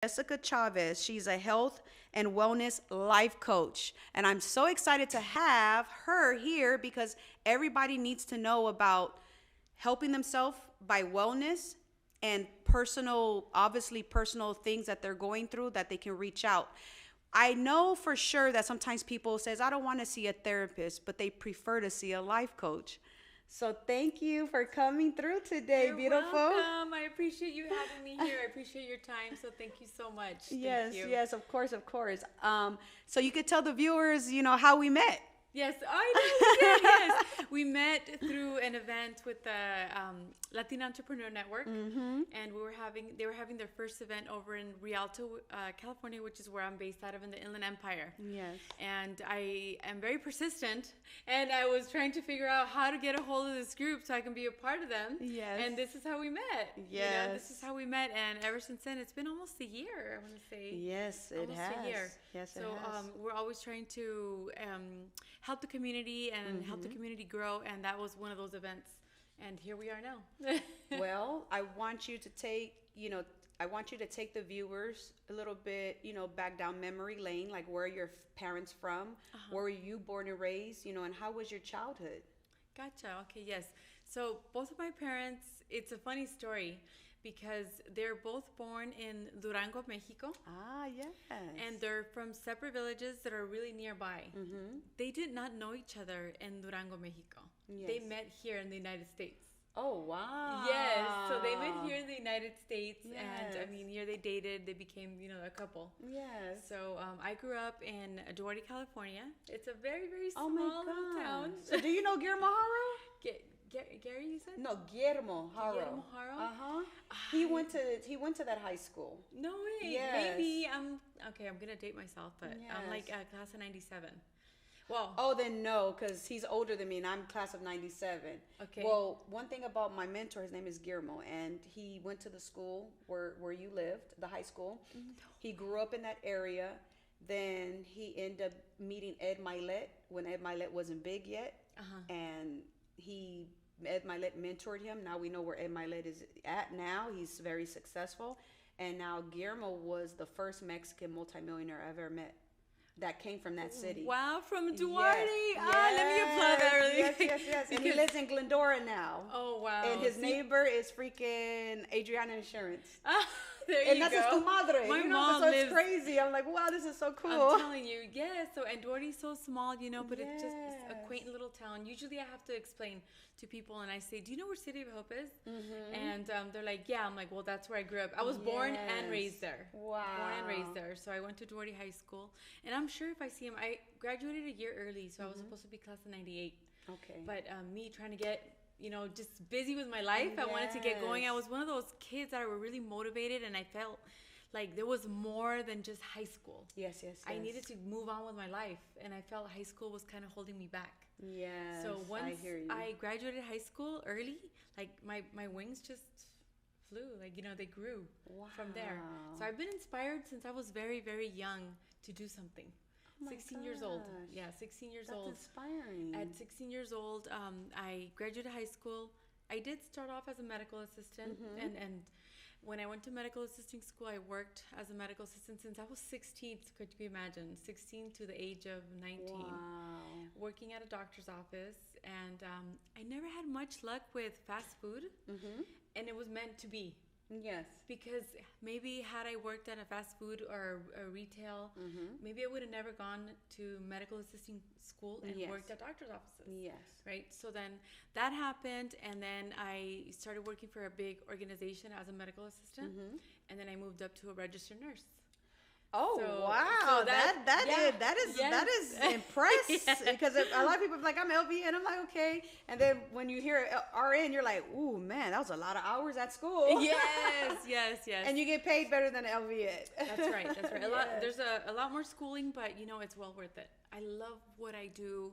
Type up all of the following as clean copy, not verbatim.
Jessica Chavez. She's a health and wellness life coach. And I'm so excited to have her here because everybody needs to know about helping themselves by wellness and personal, obviously, personal things that they're going through that they can reach out. I know for sure that sometimes people says I don't want to see a therapist, but they prefer to see a life coach. So thank you for coming through today, You're beautiful. welcome. I appreciate you having me here. I appreciate your time. So thank you so much. Yes, Thank you. yes, of course, of course. So you could tell the viewers, how we met. Yes, I know you did. Yes, we met through an event with the Latina Entrepreneur Network, and they were having their first event over in Rialto, California, which is where I'm based out of in the Inland Empire. Yes. And I am very persistent, and I was trying to figure out how to get a hold of this group so I can be a part of them. Yes. And this is how we met. Yes. This is how we met, and ever since then, it's been almost a year. I want to say. Yes, it Almost has. a year. Yes, it So has. we're always trying to help the community and help the community grow, and that was one of those events. And here we are now. Well, I want you to take the viewers a little bit, back down memory lane, like where are your parents from? Where were you born and raised, and how was your childhood? Gotcha. Okay, yes. So both of my parents, it's a funny story because they're both born in Durango, Mexico. Ah, yes. And they're from separate villages that are really nearby. They did not know each other in Durango, Mexico. They Yes. met here in the United States. Oh, wow. Yes, so they met here in the United States, and I Yes. mean, here they dated. They became, a couple. Yes. So I grew up in Duarte, California. It's a very, very Oh small my little God. town. So do you know Guillermo Haro? Gary, you said? No, Guillermo Haro. Guillermo Haro? Uh-huh. He went to that high school. No way. Yes. Maybe I'm gonna date myself, but I'm like Yes. class of '97. Well, Oh, then no, because he's older than me, and I'm class of '97. Okay. Well, one thing about my mentor, his name is Guillermo, and he went to the school where you lived, the high school. He grew up in that area. Then he ended up meeting Ed Milet when Ed Milet wasn't big yet, and Ed Milet mentored him. Now we know where Ed Milet is at now. He's very successful, and now Guillermo was the first Mexican multimillionaire I've ever met. That came from that city. wow, from Duarte. Yes, Let me applaud that really yes, quick. yes. And he Because- lives in Glendora now. Oh wow. And his See? neighbor is freaking Adriana Insurance. There And you that's his go. comadre. My so mom it's lives. crazy. I'm like, wow, this is so cool. I'm telling you, yes. So and Duarte's so small, but it's just a Yes. quaint little town. Usually, I have to explain to people, and I say, "Do you know where City of Hope is?" And they're like, "Yeah." I'm like, "Well, that's where I grew up. I was born and Yes. raised there. Wow. Born and raised there. So I went to Duarte High School, and I'm sure if I see him, I graduated a year early, so I was supposed to be class of '98. Okay. But me trying to get, just busy with my life, I wanted to get going. I Yes. was one of those kids that were really motivated, and I felt like there was more than just high school. Yes, yes, yes. I needed to move on with my life, and I felt high school was kind of holding me back. Yes, So I once hear you. I graduated high school early, like my wings just flew, they grew from there. Wow. So I've been inspired since I was very, very young to do something. Oh my 16 years old. gosh. Yeah, 16 years That's old. inspiring. At 16 years old, I graduated high school. I did start off as a medical assistant, and when I went to medical assisting school, I worked as a medical assistant since I was 16. Could you imagine? 16 to the age of 19. Wow. Working at a doctor's office, and I never had much luck with fast food, and it was meant to be. Yes. Because maybe had I worked at a fast food or a retail, maybe I would have never gone to medical assisting school and Yes. worked at doctor's offices. Yes. Right? So then that happened, and then I started working for a big organization as a medical assistant, and then I moved up to a registered nurse. Oh So- wow, so that is impressive because a lot of people are like I'm LVN, I'm like okay, and then when you hear RN, you're like, ooh man, that was a lot of hours at school. Yes. And you get paid better than LVN. That's right. A lot. Yes. There's a lot more schooling, but it's well worth it. I love what I do,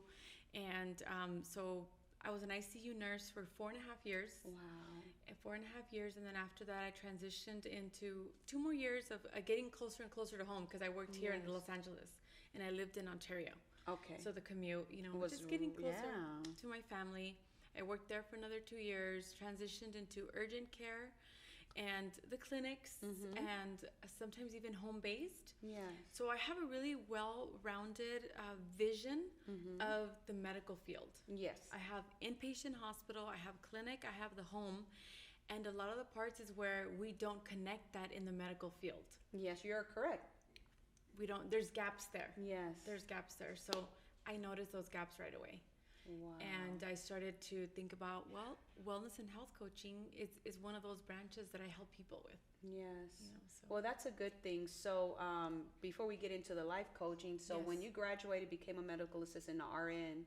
and so I was an ICU nurse for 4.5 years. Wow. 4.5 years, and then after that, I transitioned into 2 more years of getting closer and closer to home because I worked here in Yes. Los Angeles, and I lived in Ontario. Okay. So the commute, Was- just getting closer yeah. to my family. I worked there for another 2 years, transitioned into urgent care, and the clinics, and sometimes even home-based. Yeah. So I have a really well-rounded vision of the medical field. Yes. I have inpatient hospital, I have clinic, I have the home, and a lot of the parts is where we don't connect that in the medical field. Yes, you're correct. We don't, there's gaps there. Yes. There's gaps there. So I noticed those gaps right away. Wow. And I started to think about, well, wellness and health coaching is one of those branches that I help people with. Yes. You know, so. Well, that's a good thing. So before we get into the life coaching, so when you graduated, became a medical assistant, an RN,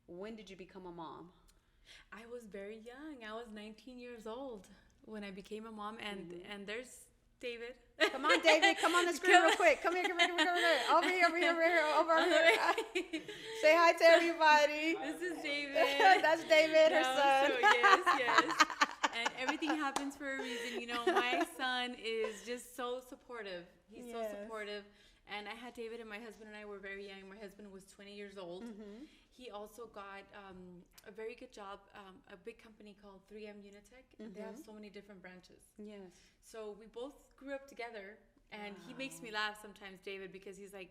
when did you become a mom? I was very young. I was 19 years old when I became a mom. And there's David. Come on, David. Come on the screen real quick. Come here. Over here. Say hi to everybody. This is David. That's David, her son. So yes. And everything happens for a reason. You know, my son is just so supportive. He's so supportive. And I had David, and my husband and I were very young. My husband was 20 years old. He also got a very good job, a big company called 3M Unitech. And they have so many different branches. Yes. So we both grew up together. And he makes me laugh sometimes, David, because he's like,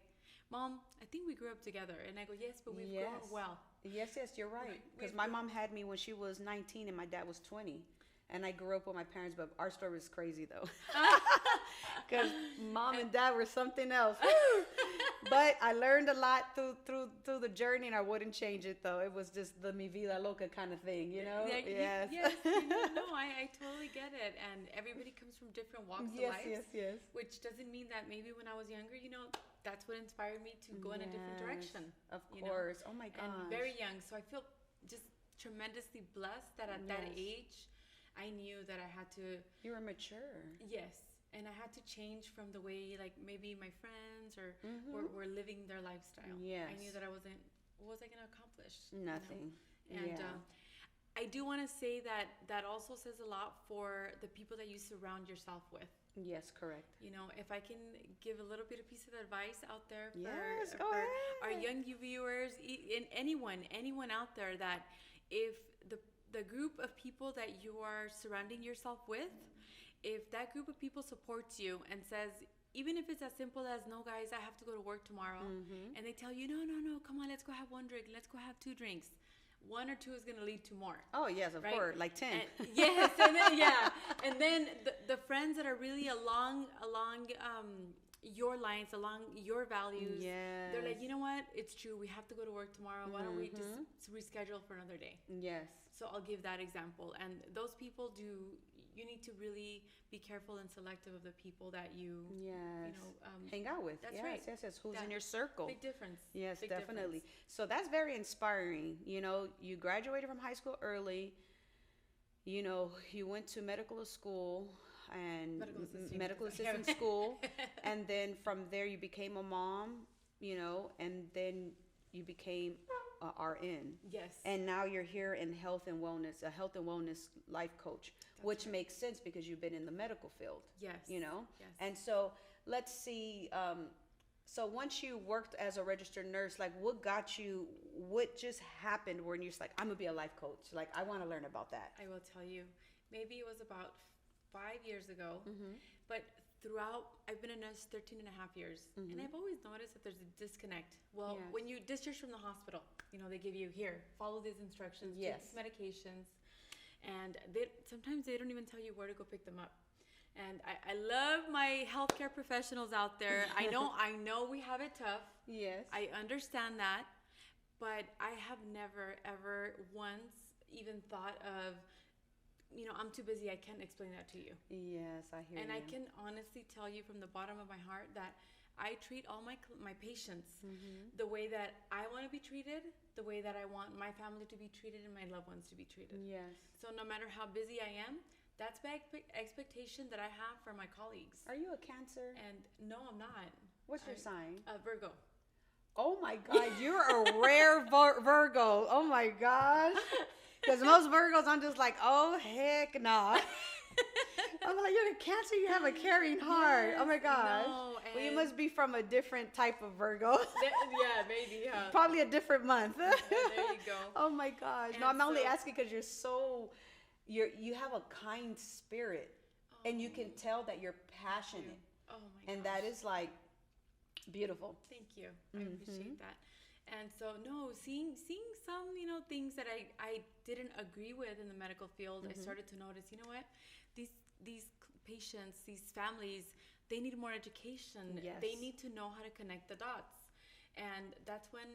Mom, I think we grew up together. And I go, yes, but we've grown up well. Yes, you're right. Because my mom had me when she was 19 and my dad was 20. And I grew up with my parents, but our story was crazy, though. Because mom and dad were something else. But I learned a lot through the journey, and I wouldn't change it, though. It was just the mi vida loca kind of thing, you know? Yes. No, I totally get it. And everybody comes from different walks of life. Yes. Which doesn't mean that maybe when I was younger, you know, that's what inspired me to go in a different direction. Of course. Oh, my gosh. And very young. So I feel just tremendously blessed that at that age, I knew that I had to... You were mature. Yes. And I had to change from the way, like, maybe my friends or were living their lifestyle. Yes. I knew that what was I going to accomplish? Nothing. You know? And I do want to say that also says a lot for the people that you surround yourself with. Yes, correct. You know, if I can give a little bit of piece of advice out there for our young viewers, and anyone out there, that if the group of people that you are surrounding yourself with, if that group of people supports you and says, even if it's as simple as, no, guys, I have to go to work tomorrow, and they tell you, no, come on, let's go have one drink, let's go have two drinks. One or two is going to lead to more. Oh, yes, of course, like 10. And, yes, and then, and then the friends that are really along your lines, along your values, they're like, you know what, it's true, we have to go to work tomorrow, why don't we just reschedule for another day? Yes. So I'll give that example. And those people you need to really be careful and selective of the people that you hang out with. That's right. Yes. Who's in your circle? Big difference. Yes, big definitely. Difference. So that's very inspiring. You know, you graduated from high school early. You know, you went to medical school and medical assistant school. And then from there you became a mom, you know, and then you became RN. Yes. And now you're here in health and wellness, a health and wellness life coach, which makes sense because you've been in the medical field. Yes. You know? Yes. And so let's see, so once you worked as a registered nurse, like what just happened when you're just like, I'm gonna be a life coach? Like, I want to learn about that. I will tell you. Maybe it was about 5 years ago, but throughout, I've been a nurse 13 and a half years, and I've always noticed that there's a disconnect. Well, when you discharge from the hospital, you know, they give you, here, follow these instructions, take these medications, and sometimes they don't even tell you where to go pick them up. And I love my healthcare professionals out there. I know we have it tough. Yes. I understand that, but I have never, ever once even thought of, you know, I'm too busy, I can't explain that to you. Yes, I hear and you. I can honestly tell you from the bottom of my heart that I treat all my patients the way that I want to be treated, the way that I want my family to be treated and my loved ones to be treated. Yes. So no matter how busy I am, that's my expectation that I have for my colleagues. Are you a Cancer? And no, I'm not. What's your sign? Virgo. Oh my God, you're a rare Virgo. Oh my gosh. Because most Virgos, I'm just like, oh, heck nah. I'm like, you're a Cancer, you have a caring heart. Yes, oh my gosh. No, well, you must be from a different type of Virgo. Yeah, maybe. Probably a different month. There you go. Oh my gosh. And no, I'm only asking because you have a kind spirit. and you can tell that you're passionate. Oh my And gosh. that is like beautiful. Thank you. I appreciate that. And so, no, seeing some, you know, things that I didn't agree with in the medical field, I started to notice, you know what, these patients, these families, they need more education. Yes. They need to know how to connect the dots. And that's when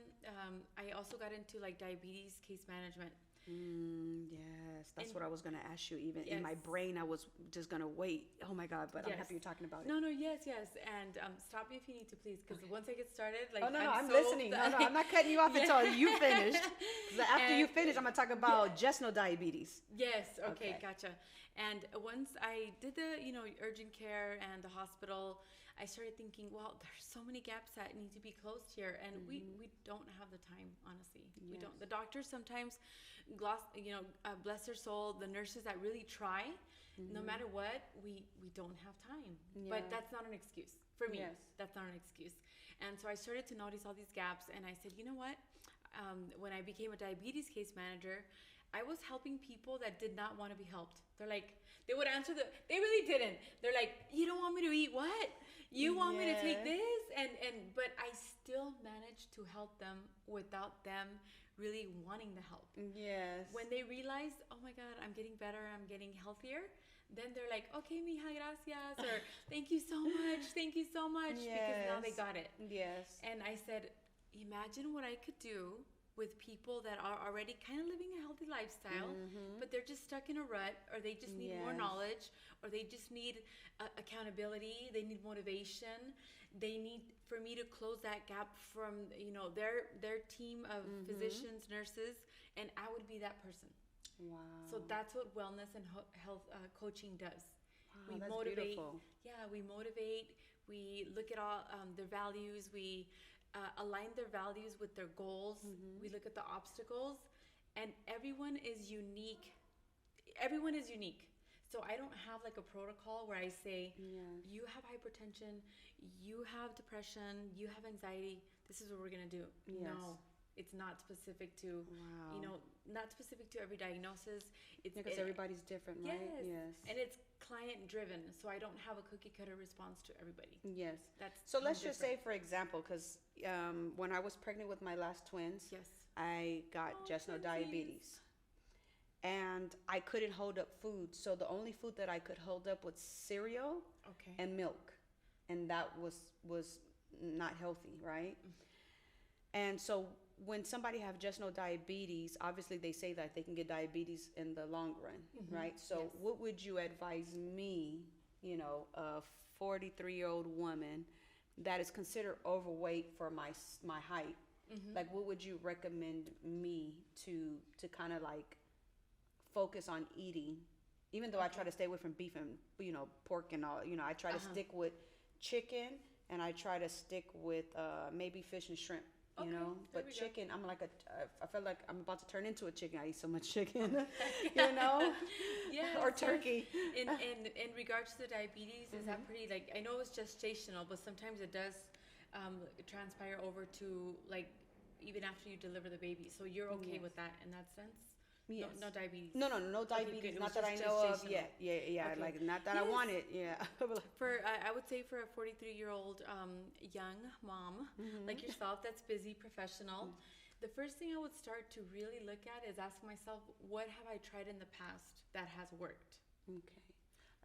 I also got into like diabetes case management. Yes, that's what I was going to ask you. Even in my Yes. brain, I was just going to wait. Oh my God, but I'm Yes. happy you're talking about it. No, yes. And stop me if you need to, please, because once I get started, like, Oh, no, I'm so listening. No, I'm not cutting you off until you finish. 'Cause after you finish, I'm going to talk about gestational diabetes. Yes. Okay. Okay. Gotcha. And once I did the, you know, urgent care and the hospital, I started thinking, well, there's so many gaps that need to be closed here, and we don't have the time, honestly. We don't. The doctors sometimes, bless their soul, the nurses that really try, no matter what, we don't have time. But Yeah. that's not an excuse for me. Yes. That's not an excuse. And so I started to notice all these gaps, and I said, you know what? When I became a diabetes case manager, I was helping people that did not want to be helped. They're like, they would answer they really didn't. They're like, you don't want me to eat what? You want me to take this? But I still managed to help them without them really wanting the help. Yes. When they realized, oh my God, I'm getting better, I'm getting healthier, then they're like, okay, mija, gracias, or thank you so much, because now they got it. Yes. And I said, imagine what I could do with people that are already kind of living a healthy lifestyle, but they're just stuck in a rut, or they just need more knowledge, or they just need accountability, they need motivation, they need for me to close that gap from, you know, their team of physicians, nurses, and I would be that person. Wow. So that's what wellness and health coaching does. Wow, that's beautiful. Yeah, we motivate. We look at all their values. We align their values with their goals. We look at the obstacles, and everyone is unique. Everyone is unique. So I don't have like a protocol where I say, you have hypertension, you have depression, you have anxiety. This is what we're gonna do. Yes. No. It's not specific to, you know, not specific to every diagnosis. It's Because everybody's different, right? Yes. And it's client driven, so I don't have a cookie cutter response to everybody. Yes. That's so let's just say, for example, because when I was pregnant with my last twins, yes, I got gestational diabetes. And I couldn't hold up food. So the only food that I could hold up was cereal and milk. And that was not healthy, right? And so when somebody have gestational diabetes, obviously they say that they can get diabetes in the long run, right? So what would you advise me, you know, a 43-year-old woman that is considered overweight for my height? Like, what would you recommend me to kind of like focus on eating? Even though I try to stay away from beef and, you know, pork and all, you know, I try to stick with chicken, and I try to stick with maybe fish and shrimp. You know, but chicken, I'm like I feel like I'm about to turn into a chicken. I eat so much chicken, you know, or turkey. In regards to the diabetes, is that pretty, like, I know it's gestational, but sometimes it does transpire over to, like, even after you deliver the baby. So you're okay with that in that sense? Yes. No diabetes. No diabetes. Okay, not that I know of. Yeah. Okay. Like, not that I want it. Yeah. I would say for a 43-year-old young mom like yourself that's busy, professional, the first thing I would start to really look at is ask myself, what have I tried in the past that has worked? Okay.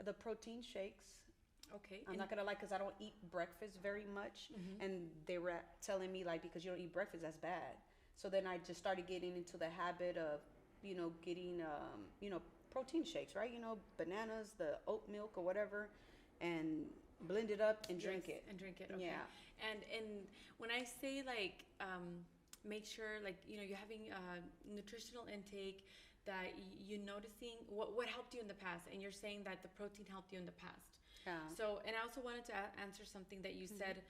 The protein shakes. Okay. I'm not gonna lie, because I don't eat breakfast very much, and they were telling me, like, because you don't eat breakfast, that's bad. So then I just started getting into the habit of, you know, getting protein shakes, right? You know, bananas, the oat milk or whatever, and blend it up and drink it. Okay. Yeah. And when I say, like, make sure, like, you know, you're having nutritional intake, that you're noticing what helped you in the past, and you're saying that the protein helped you in the past. Yeah. So, and I also wanted to answer something that you said,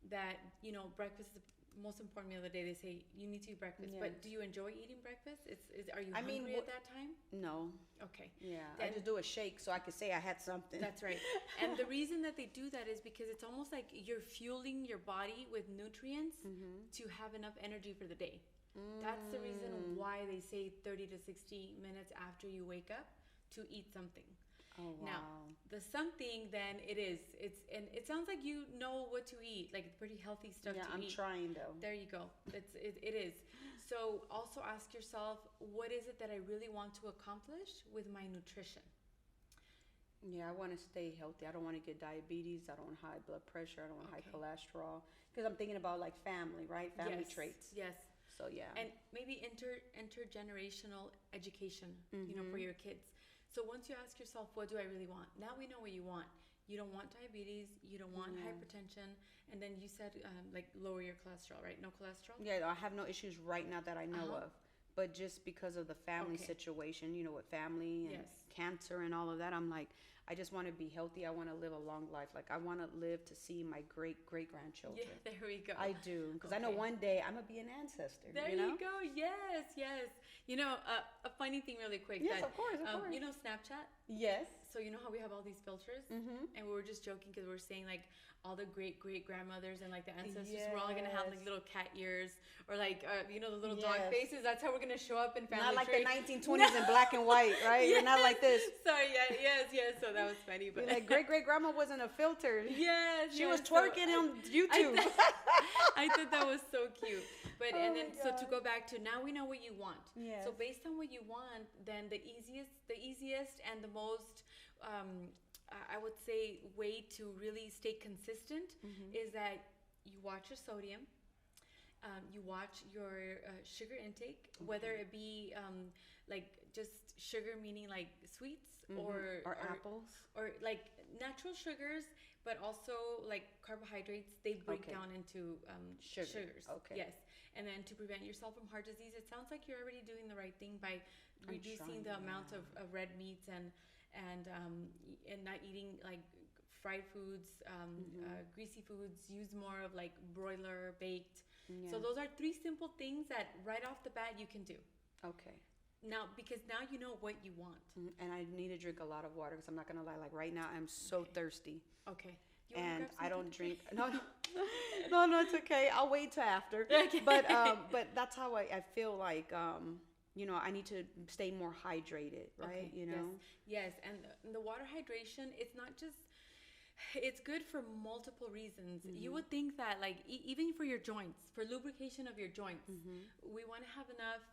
that, you know, breakfast is the most important meal of the day. They say you need to eat breakfast, but do you enjoy eating breakfast? Are you hungry at that time? No. Okay. Yeah. I just do a shake so I could say I had something. That's right. And the reason that they do that is because it's almost like you're fueling your body with nutrients to have enough energy for the day. That's the reason why they say 30 to 60 minutes after you wake up to eat something. Oh, wow. Now, the something then and it sounds like you know what to eat, like pretty healthy stuff to eat. Yeah, I'm trying though. There you go. It is. So also ask yourself, what is it that I really want to accomplish with my nutrition? Yeah, I want to stay healthy. I don't want to get diabetes. I don't want high blood pressure. I don't want high Okay. cholesterol. Because I'm thinking about like family, right? Family Yes, traits. yes. So yeah. And maybe intergenerational education, for your kids. So once you ask yourself, what do I really want? Now we know what you want. You don't want diabetes, you don't want hypertension, and then you said like lower your cholesterol, right? No cholesterol? Yeah, I have no issues right now that I know of. But just because of the family Okay. situation, with family and Yes. cancer and all of that, I'm like, I just want to be healthy. I want to live a long life. Like, I want to live to see my great-great-grandchildren. Yeah, there we go. I do. Because I know Okay. one day I'm going to be an ancestor. There you go. Yes, yes. A funny thing really quick. Yes, that, of course, of course. Snapchat? Yes. So you know how we have all these filters? Mm-hmm. And we were just joking because we were saying like all the great-great-grandmothers and like the ancestors, we're all going to have like Yes. little cat ears or like, the little dog Yes. faces. That's how we're going to show up in family Not like tree. the 1920s in black and white, right? You're not like this. Sorry, yes. So that was funny. But You're like, great-great-grandma wasn't a filter. yes. She was so twerking on YouTube. I thought that was so cute. But Oh and my then so to God. go back to now we know what you want. Yes. So based on what you want, then the easiest and the most I would say way to really stay consistent is that you watch your sodium. You watch your sugar intake, whether it be like just sugar, meaning like sweets or apples. or like natural sugars, but also like carbohydrates. They break Okay. down into sugars. Okay. Yes, and then to prevent yourself from heart disease, it sounds like you're already doing the right thing by I'm reducing trying, the amount of red meats and not eating like fried foods, greasy foods. Use more of like broiler, baked. Yeah. So those are 3 simple things that right off the bat you can do. Okay. Now, because now you know what you want. And I need to drink a lot of water because I'm not gonna lie. Like right now, I'm so thirsty, Okay. You wanna and grab I don't something? drink. No, it's okay. I'll wait till after. Okay. But that's how I feel like I need to stay more hydrated, right? Okay, Yes. And the water hydration, it's good for multiple reasons. You would think that like even for your joints, for lubrication of your joints, we want to have enough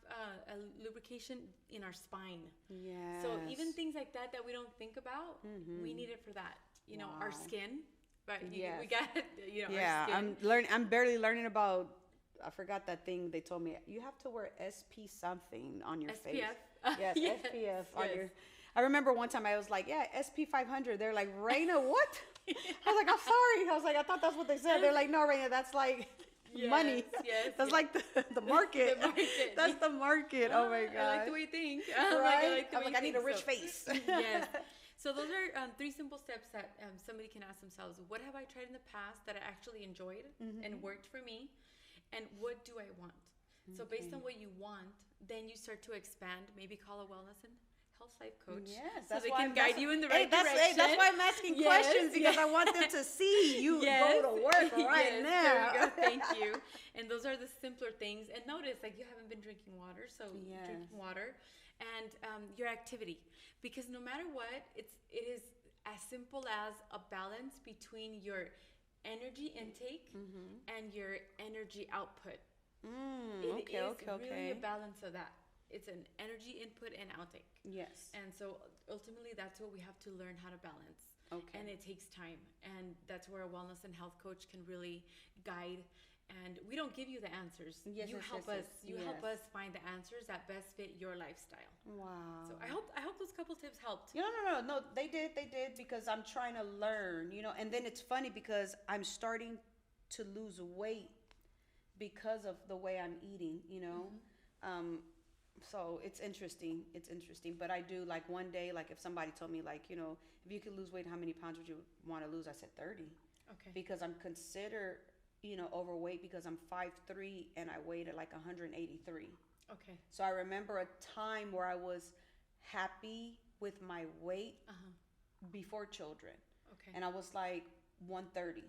lubrication in our spine. Yeah. So even things like that we don't think about, we need it for that. Our Wow. skin, right? Yes. We got Yeah, our skin. I'm barely learning about. I forgot that thing they told me. You have to wear SP something on your face. SPF. Yes, Yes, SPF on yes. your. I remember one time I was like, yeah, SP 500. They're like, Raina, what? I was like, I'm sorry. I was like, I thought that's what they said. They're like, no, Raina, that's like money. Yes, That's yes. like the market. The market. That's the market. Oh my god. I like the way you think. Right? the I'm way like, I you need a think, rich so. face. Yes. So those are 3 simple steps that somebody can ask themselves. What have I tried in the past that I actually enjoyed and worked for me? And what do I want? So based on what you want, then you start to expand. Maybe call a wellness and health life coach. Yes, so they can guide you in the right direction. That's why I'm asking Yes, questions because yes. I want them to see you Yes. go to work right Yes, now. there we go. Thank you. And those are the simpler things. And notice, like, you haven't been drinking water, so Yes. drinking water, and your activity, because no matter what, it is as simple as a balance between your energy intake and your energy output. It is really a balance of that. It's an energy input and outtake. Yes. And so ultimately that's what we have to learn how to balance. Okay. And it takes time. And that's where a wellness and health coach can really guide. And we don't give you the answers. Yes, you yes, help yes, us. yes. You help Yes. us find the answers that best fit your lifestyle. Wow. So I hope those couple tips helped. No. They did because I'm trying to learn, and then it's funny because I'm starting to lose weight because of the way I'm eating, So it's interesting. But I do, like, one day, like, if somebody told me, like, if you could lose weight, how many pounds would you want to lose? I said 30. Okay. Because I'm considered, overweight because I'm 5'3" and I weighed at like 183. Okay. So I remember a time where I was happy with my weight before children. Okay. And I was like 130.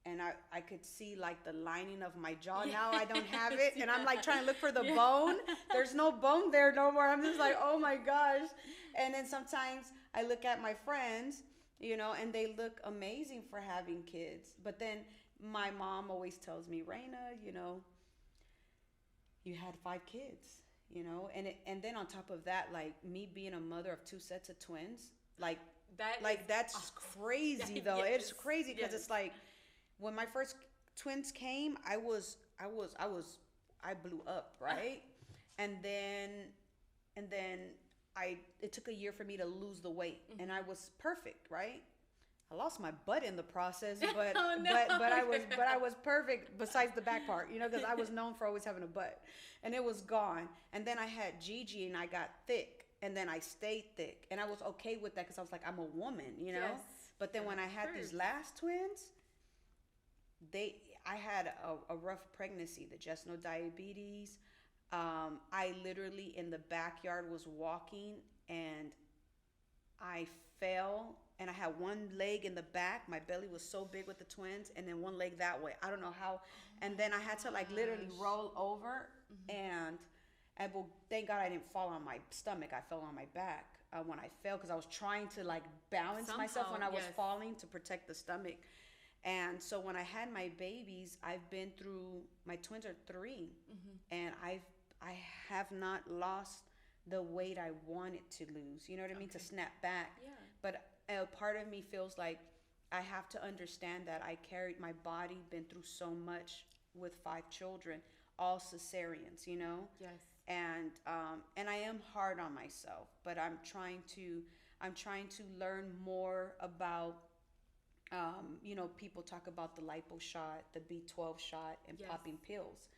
And I could see like the lining of my jaw. Yes. Now I don't have it. And I'm like trying to look for the bone. There's no bone there no more. I'm just like, oh my gosh. And then sometimes I look at my friends, and they look amazing for having kids. But then my mom always tells me, Raina, you had 5 kids, and then on top of that, like me being a mother of 2 sets of twins, like that's awesome. Crazy though. Yes. It's crazy because it's like when my first twins came, I blew up, right? And then it took a year for me to lose the weight, and I was perfect, right? I lost my butt in the process, but oh, no. but I was perfect besides the back part, because I was known for always having a butt, and it was gone. And then I had Gigi, and I got thick, and then I stayed thick, and I was okay with that because I was like, I'm a woman, Yes. But then when I had these last twins, I had a rough pregnancy, the gestational diabetes. I literally in the backyard was walking and I fell, and I had one leg in the back. My belly was so big with the twins, and then one leg that way. I don't know how. And then I had to literally roll over, and well, thank God I didn't fall on my stomach. I fell on my back when I fell because I was trying to balance myself when I was falling to protect the stomach. And so when I had my babies, I've been through, my twins are 3, and I have not lost the weight I wanted to lose. You know what I mean? To snap back. Yeah. But a part of me feels like I have to understand that I carried my body, been through so much with 5 children, all cesareans, Yes. And I am hard on myself, but I'm trying to learn more about. People talk about the lipo shot, the B12 shot, and popping pills.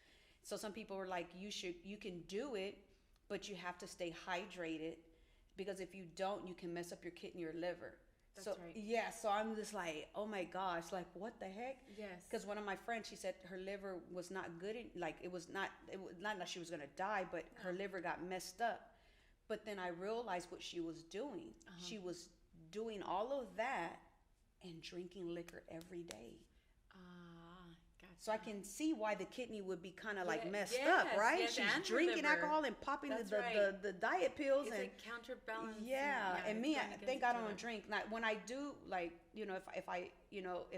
So some people are like, you can do it, but you have to stay hydrated, because if you don't, you can mess up your kidney or liver. That's right. Yeah, so I'm just like, oh my gosh, what the heck? Yes. Because one of my friends, she said her liver was not good. It was not that she was going to die, but her liver got messed up. But then I realized what she was doing. She was doing all of that and drinking liquor every day. Gotcha. So I can see why the kidney would be kind of messed up, right? Yes, she's drinking alcohol and popping the diet pills. It's and counterbalance. Yeah, and me, thank God I don't drink. Now, when I do, if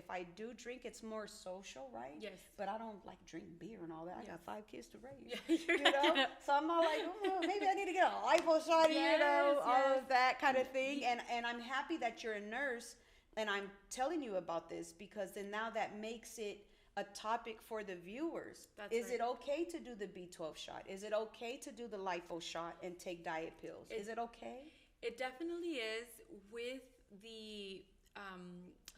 I do drink, it's more social, right? Yes. But I don't drink beer and all that. I got 5 kids to raise. Yeah, So I'm all like, maybe I need to get a lipo shot, all of that kind of thing. And I'm happy that you're a nurse. And I'm telling you about this because then now that makes it a topic for the viewers. Is it okay to do the B12 shot? Is it okay to do the lipo shot and take diet pills? Is it okay? It definitely is, with the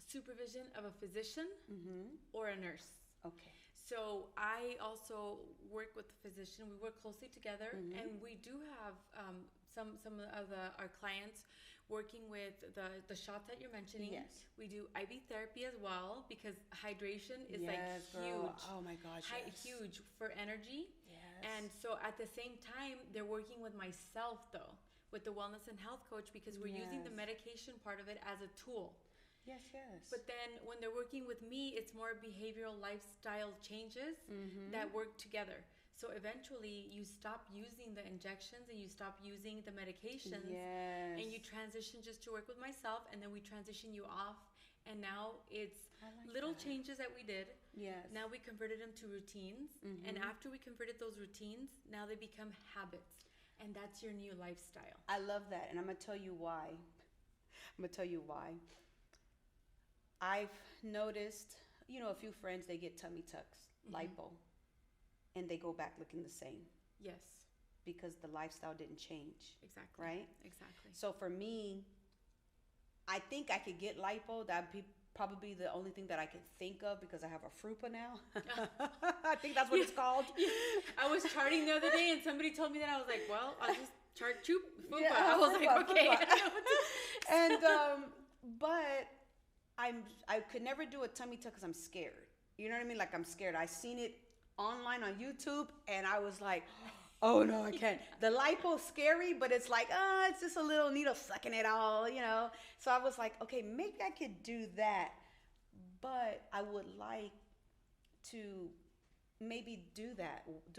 supervision of a physician or a nurse. Okay. So I also work with the physician. We work closely together, and we do have some of our clients working with the shots that you're mentioning. Yes. We do IV therapy as well, because hydration is huge. Oh my gosh. Huge for energy. Yes. And so at the same time, they're working with myself though, with the wellness and health coach, because we're using the medication part of it as a tool. Yes, yes. But then when they're working with me, it's more behavioral lifestyle changes that work together. So eventually you stop using the injections and you stop using the medications. Yes. And you transition just to work with myself, and then we transition you off. And now it's little changes that we did. Yes. Now we converted them to routines. And after we converted those routines, now they become habits. And that's your new lifestyle. I love that. And I'm going to tell you why. I've noticed, a few friends, they get tummy tucks, lipo. And they go back looking the same. Yes. Because the lifestyle didn't change. Exactly. Right? Exactly. So for me, I think I could get lipo. That'd be probably the only thing that I could think of, because I have a FRUPA now. I think that's what it's called. Yeah. I was charting the other day and somebody told me that. I was like, well, I'll just chart FRUPA. Yeah, I was like, okay. And, but I could never do a tummy tuck because I'm scared. You know what I mean? I'm scared. I seen it online on YouTube, and I was like, oh no, I can't. The lipo's scary, but it's it's just a little needle sucking it all, So I was like, okay, maybe I could do that, but I would like to maybe do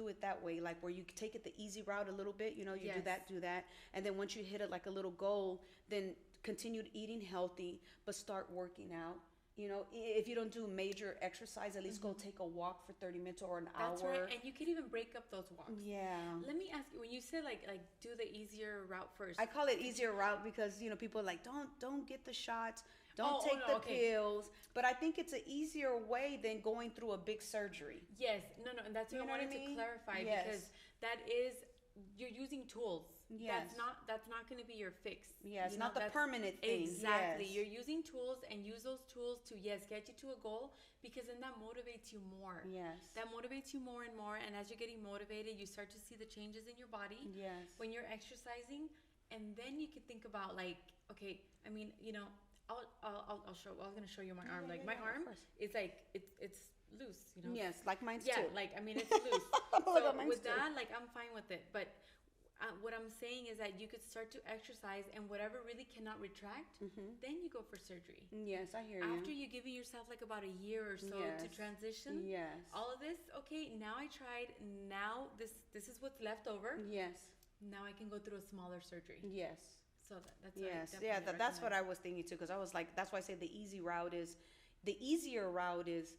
it that way, like where you take it the easy route a little bit, you know, you do that, and then once you hit it like a little goal, then continue eating healthy, but start working out. You know, if you don't do major exercise, at least go take a walk for 30 minutes or an hour. That's right, and you can even break up those walks. Yeah. Let me ask you, when you say like do the easier route first. I call it easier route because, you know, people are like, don't get the shots, don't take the pills. But I think it's an easier way than going through a big surgery. Yes, no, and that's what I wanted to clarify, because that is, you're using tools. Yes. That's not going to be your fix. Yes, not the permanent thing. Exactly. Yes. You're using tools, and use those tools to get you to a goal, because then that motivates you more. Yes. That motivates you more and more, and as you're getting motivated, you start to see the changes in your body. Yes. When you're exercising, and then you can think about like, okay, I mean, you know, I'll show. I was going to show you my arm. My arm is like it's loose, you know. Yes, like mine's too. Yeah, like I mean, it's loose. So with that, like I'm fine with it, but. What I'm saying is that you could start to exercise, and whatever really cannot retract, then you go for surgery. Yes, I hear you. After you're giving yourself like about a year or so to transition. Yes. All of this, okay, now I tried. Now this is what's left over. Yes. Now I can go through a smaller surgery. Yes. So that's that's what I was thinking too, because I was like, that's why I say the easier route is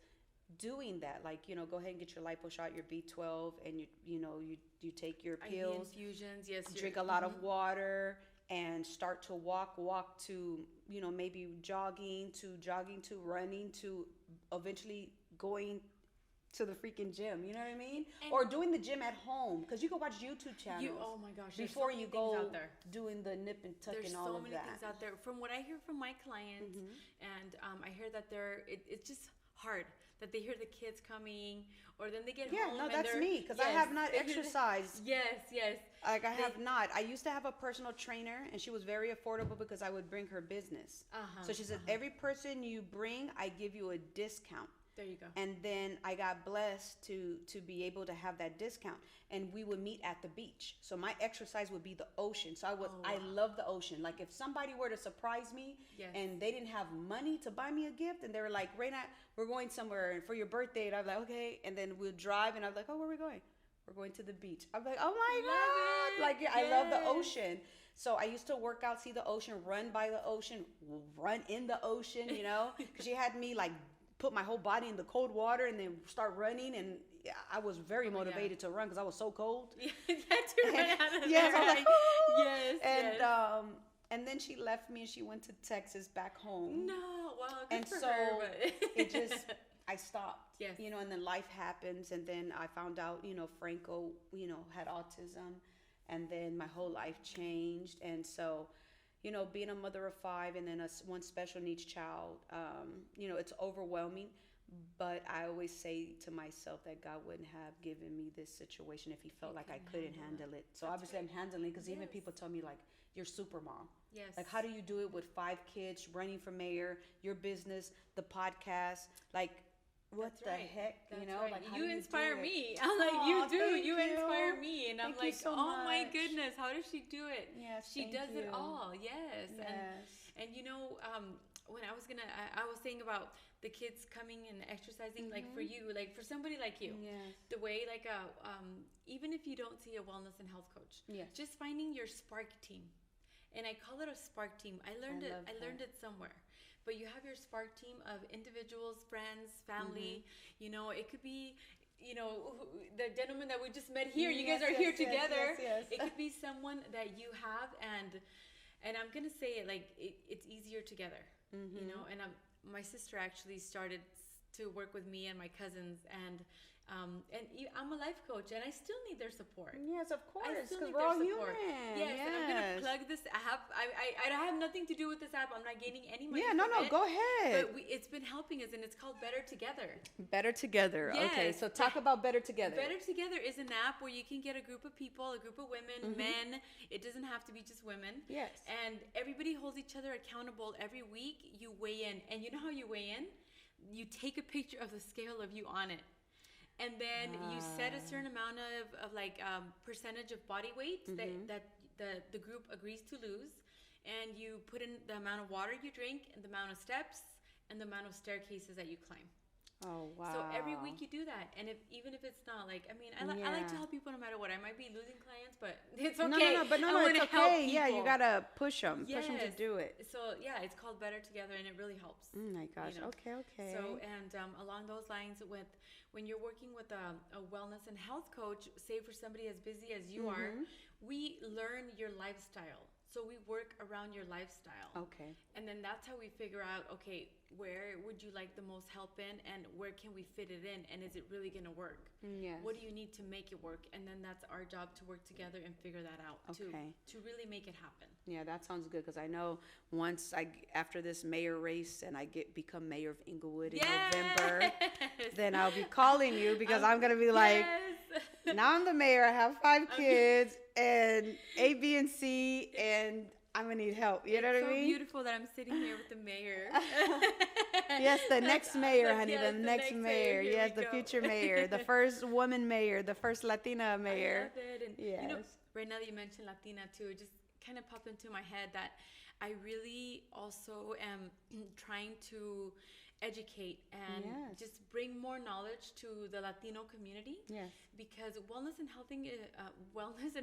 doing that. Like, you know, go ahead and get your lipo shot, your B12, and you take your pills, infusions. Yes, drink a lot of water, and start to walk to, you know, maybe jogging to running to eventually going to the freaking gym. You know what I mean? Or doing the gym at home, because you can watch YouTube channels. Oh my gosh! Before you go doing the nip and tuck and all of that. There's so many things out there. From what I hear from my clients, and I hear that it's just hard. That they hear the kids coming, or then they get home. Yeah, no, that's me, because I have not exercised. Yes. Like I have not. I used to have a personal trainer, and she was very affordable because I would bring her business. So she said, every person you bring, I give you a discount. There you go. And then I got blessed to be able to have that discount, and we would meet at the beach. So my exercise would be the ocean. So I love the ocean. Like if somebody were to surprise me and they didn't have money to buy me a gift, and they were like, Raina, we're going somewhere for your birthday, and I'm like, okay. And then we'll drive, and I'm like, oh, where are we going? We're going to the beach. I'm like, oh my God. Like, I love the ocean. So I used to work out, see the ocean, run by the ocean, run in the ocean, you know, because she had me like put my whole body in the cold water and then start running, and I was very motivated to run because I was so cold. To run out of yes, there. I was like, yes. And then she left me and she went to Texas back home. No, well, good and for so her, but it just I stopped. Yes. You know, and then life happens, and then I found out, you know, Franco, you know, had autism, and then my whole life changed, and so. You know, being a mother of 5 and then one special needs child, you know, it's overwhelming. But I always say to myself that God wouldn't have given me this situation if he felt like I couldn't handle it. So obviously I'm handling it, because even people tell me like, you're super mom. Yes. Like, how do you do it with 5 kids, running for mayor, your business, the podcast, like, what the heck, you know? Right. Like, how you do you inspire do it? me. I'm like, you do. You inspire me, and I'm like, so oh my much. goodness, how does she do it? Yes, she does you. it all. Yes. Yes. And you know, when I was saying about the kids coming and exercising, like for you, like for somebody like you, the way like even if you don't see a wellness and health coach, just finding your spark team. And I call it a spark team. I learned it somewhere. But you have your spark team of individuals, friends, family. You know, it could be, you know, the gentleman that we just met here. You guys are here together. Yes. It could be someone that you have, and I'm gonna say it like it's easier together. You know, and my sister actually started to work with me and my cousins, and I'm a life coach, and I still need their support. Yes, of course, because because we're all human. Yes, and I'm gonna plug this app. I have nothing to do with this app. I'm not gaining any money. Yeah, no, go ahead. But it's been helping us, and it's called Better Together. Better Together. Yes. Okay, so talk about Better Together. Better Together is an app where you can get a group of people, a group of women, men. It doesn't have to be just women. Yes. And everybody holds each other accountable. Every week you weigh in, and you know how you weigh in? You take a picture of the scale of you on it. And then you set a certain amount of like percentage of body weight that the group agrees to lose, and you put in the amount of water you drink, and the amount of steps, and the amount of staircases that you climb. Oh, wow. So every week you do that, and even if it's not like, I mean, I like to help people no matter what. I might be losing clients, but it's okay. No, it's okay. Yeah, you gotta push them to do it. So yeah, it's called Better Together, and it really helps. Oh my gosh. You know? Okay. So and along those lines, when you're working with a wellness and health coach, say for somebody as busy as you are, we learn your lifestyle. So we work around your lifestyle. Okay. And then that's how we figure out, okay, where would you like the most help in, and where can we fit it in, and is it really going to work? Yes. What do you need to make it work? And then that's our job to work together and figure that out to really make it happen. Yeah, that sounds good, because I know once after this mayor race and I become mayor of Inglewood in November, then I'll be calling you, because I'm going to be like, now I'm the mayor, I have 5 kids and A, B, and C, and I'm going to need help. You know what I mean? It's so beautiful that I'm sitting here with the mayor. Yes, the next mayor, honey, the next mayor. Yes, the future mayor, the first woman mayor, the first Latina mayor. I love it. And, yes. You know, right now that you mentioned Latina too, it just kind of popped into my head that I really also am trying to educate and just bring more knowledge to the Latino community. Yes. Because wellness and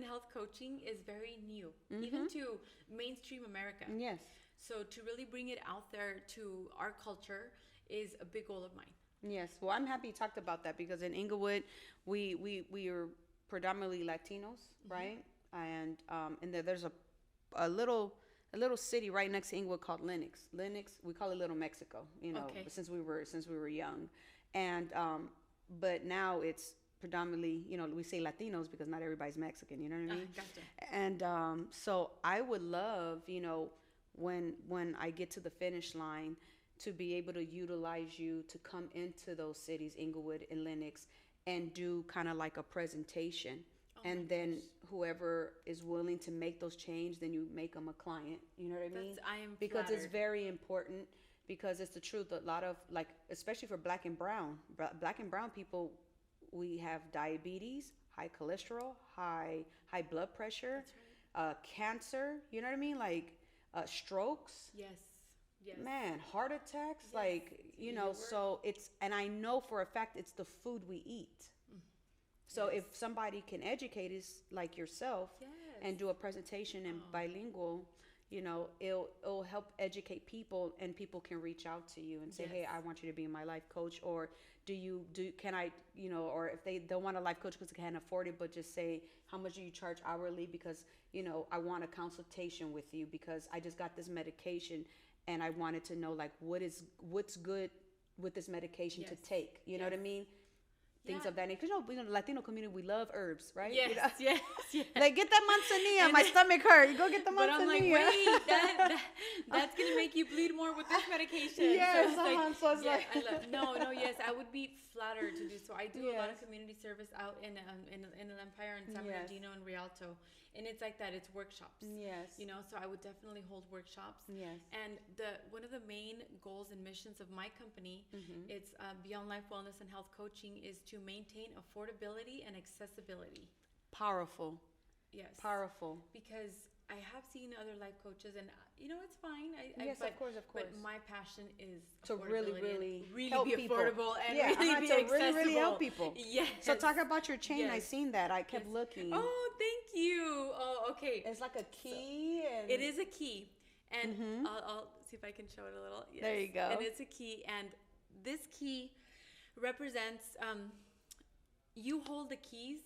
health coaching is very new, even to mainstream America. Yes. So to really bring it out there to our culture is a big goal of mine. Yes. Well, I'm happy you talked about that, because in Inglewood, we are predominantly Latinos, right? And there's a little city right next to Inglewood called Lenox. We call it Little Mexico, you know, since we were young. And but now it's predominantly, you know, we say Latinos because not everybody's Mexican, you know what I mean? Gotcha. And so I would love, you know, when I get to the finish line, to be able to utilize you to come into those cities, Inglewood and Lenox, and do kind of like a presentation. And then whoever is willing to make those change, then you make them a client. You know what I mean? I am because flattered. It's very important, because it's the truth. A lot of, like, especially for black and brown people, we have diabetes, high cholesterol, high blood pressure, cancer. You know what I mean? Like strokes. Yes. Man, heart attacks. Yes. Like, you know. So and I know for a fact it's the food we eat. So if somebody can educate us like yourself and do a presentation in bilingual, you know, it'll help educate people, and people can reach out to you and say, hey, I want you to be my life coach, or can I, you know, or if they don't want a life coach because they can't afford it, but just say, how much do you charge hourly? Because, you know, I want a consultation with you, because I just got this medication and I wanted to know, like, what's good with this medication to take. You know what I mean? Things of that nature. Because, you know, the Latino community, we love herbs, right? Yes, you know? yes. Like, get that manzanilla. My stomach hurt. You go get the manzanilla. But I'm like, wait, that's going to make you bleed more with this medication. Yes, I would be flattered to do so. I do a lot of community service out in El Empire and San Bernardino and Rialto. And it's like that. It's workshops. Yes. You know, so I would definitely hold workshops. Yes. And one of the main goals and missions of my company, it's Beyond Life Wellness and Health Coaching, is to maintain affordability and accessibility. Powerful. Yes. Powerful. Because I have seen other life coaches, and you know, it's fine. Of course. But my passion is to really help be people. Affordable and really be to accessible. really help people. Yes. So talk about your chain. I seen that. I kept looking. Oh, thank you. Oh, okay. It's like a key. And it is a key, and I'll see if I can show it a little. Yes. There you go. And it's a key, and this key represents you hold the keys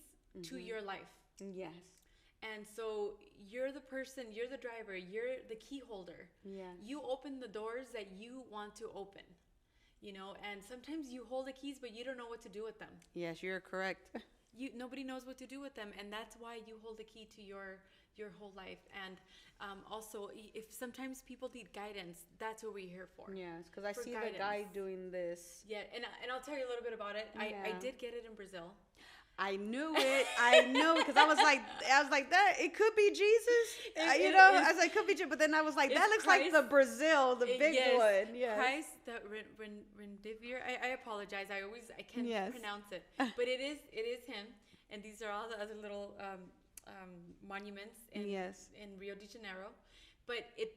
to your life. Yes. And so you're the person, you're the driver, you're the key holder. Yes. You open the doors that you want to open, you know, and sometimes you hold the keys, but you don't know what to do with them. Yes, you're correct. Nobody knows what to do with them. And that's why you hold the key to your whole life. And also, if sometimes people need guidance, that's what we're here for. Yes, because I see guidance. The guy doing this. Yeah, and I'll tell you a little bit about it. I did get it in Brazil. I knew it. Because I was like that. It could be Jesus. I was like, could be Jesus. But then I was like, that looks Christ, like the Brazil, the big one. Yes. Christ, the Rendivir. I apologize. I can't pronounce it. But it is him. And these are all the other little monuments in Rio de Janeiro. But it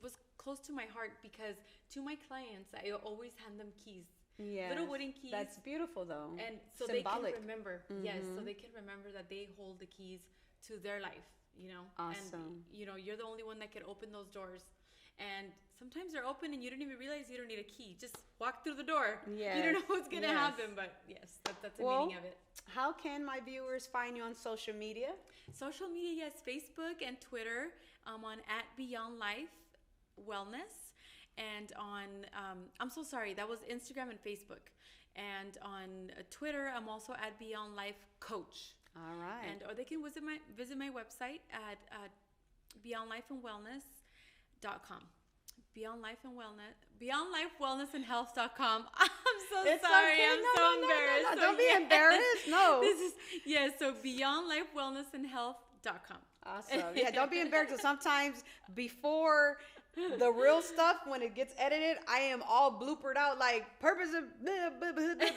was close to my heart, because to my clients, I always hand them keys. Yes, little wooden keys. That's beautiful, though. And so symbolic. they can remember. Yes, so they can remember that they hold the keys to their life, you know. Awesome. And you're the only one that can open those doors. And sometimes they're open and you don't even realize you don't need a key. Just walk through the door. Yes. You don't know what's gonna Yes. happen, but yes, that's the meaning of it. How can my viewers find you on social media? Social media, yes, Facebook and Twitter. I'm on @BeyondLifeWellness, and on I'm so sorry, that was Instagram and Facebook. And on Twitter, I'm also @BeyondLifeCoach. All right. And or they can visit my website at beyondlifeandwellness.com. beyondlifewellnessandhealth.com. I'm so It's sorry. okay. I'm No, so no, no, embarrassed. no, So don't be embarrassed. No. So beyondlifewellnessandhealth.com. Awesome. Yeah, don't be embarrassed. 'Cause sometimes before the real stuff, when it gets edited, I am all bloopered out like purpose of blah, blah, blah, blah,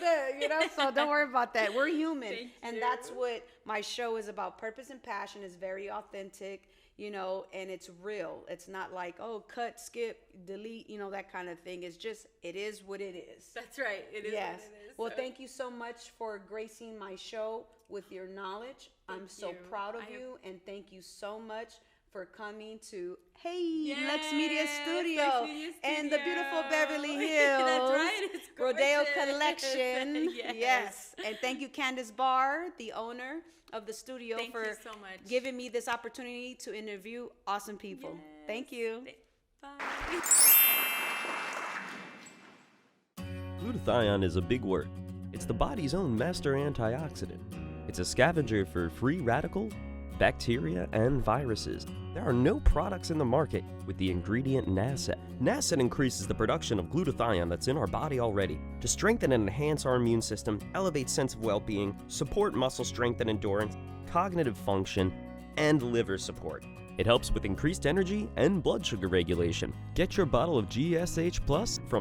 blah, so don't worry about that. We're human. Thank And you. that's what my show is about. Purpose and passion is very authentic, and it's real. It's not like, oh, cut, skip, delete, that kind of thing. It's just, it is what it is. That's right. It is Yes. what it is. Well, So- thank you so much for gracing my show with your knowledge. I'm Thank so you. proud of I you, and thank you so much for coming to Yes, Lux Media Studio Lux Media and the beautiful Studio. Beverly Hills. That's right. It's Rodeo gorgeous. Collection. Yes. And thank you, Candace Barr, the owner of the studio, Thank for you so much. giving me this opportunity to interview awesome people. Thank you. Bye. Glutathione is a big word. It's the body's own master antioxidant. It's a scavenger for free radical, bacteria, and viruses. There are no products in the market with the ingredient NASET. NASET increases the production of glutathione that's in our body already to strengthen and enhance our immune system, elevate sense of well-being, support muscle strength and endurance, cognitive function, and liver support. It helps with increased energy and blood sugar regulation. Get your bottle of GSH Plus from